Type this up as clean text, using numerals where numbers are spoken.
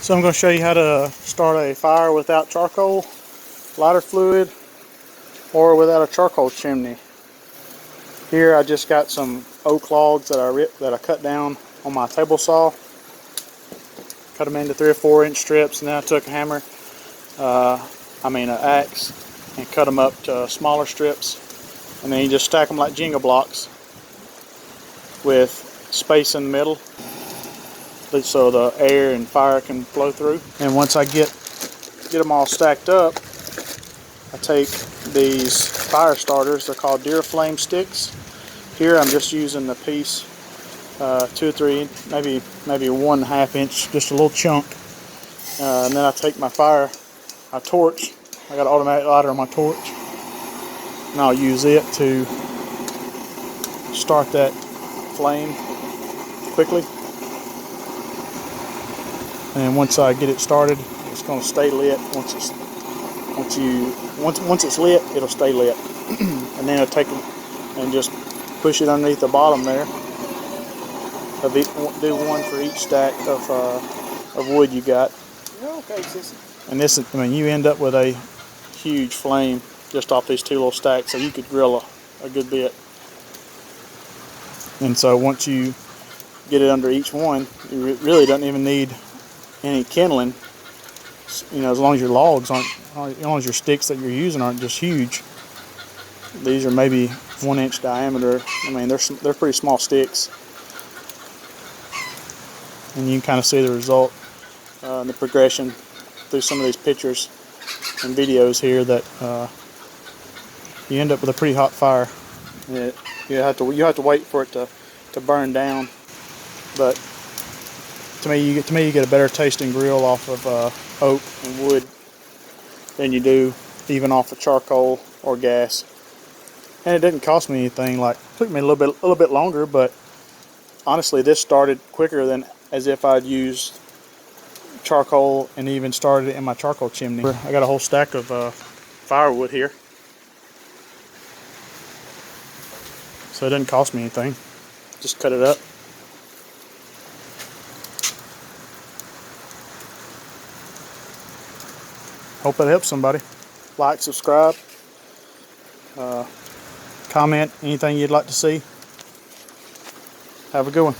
So I'm going to show you how to start a fire without charcoal, lighter fluid, or without a charcoal chimney. Here I just got some oak logs that I cut down on my table saw. Cut them into 3 or 4 inch strips, and then I took a hammer, an axe, and cut them up to smaller strips. And then you just stack them like Jenga blocks with space in the middle, so the air and fire can flow through. And once I get them all stacked up, I take these fire starters. They're called deer flame sticks. Here I'm just using the piece, 2 or 3, maybe 1.5 inch, just a little chunk. And then I take my torch. I got an automatic lighter on my torch, and I'll use it to start that flame quickly. And once I get it started, it's going to stay lit. Once it's lit, it'll stay lit. And then I'll take it and just push it underneath the bottom there. Do one for each stack of wood you got. Okay, sis. And this, you end up with a huge flame just off these 2 little stacks, so you could grill a good bit. And so once you get it under each one, you really don't even need any kindling. As long as your logs aren't, as long as your sticks that you're using aren't just huge. These are maybe 1 inch diameter. They're pretty small sticks. And you can kind of see the result, the progression through some of these pictures and videos here, that you end up with a pretty hot fire. You have to wait for it to burn down, but to me you get a better tasting grill off of oak and wood than you do even off of charcoal or gas. And it didn't cost me anything. It took me a little bit longer, but honestly this started quicker than as if I'd used charcoal and even started it in my charcoal chimney. I got a whole stack of firewood here, so it didn't cost me anything. Just cut it up. Hope that helps somebody. Like, subscribe, comment anything you'd like to see. Have a good one.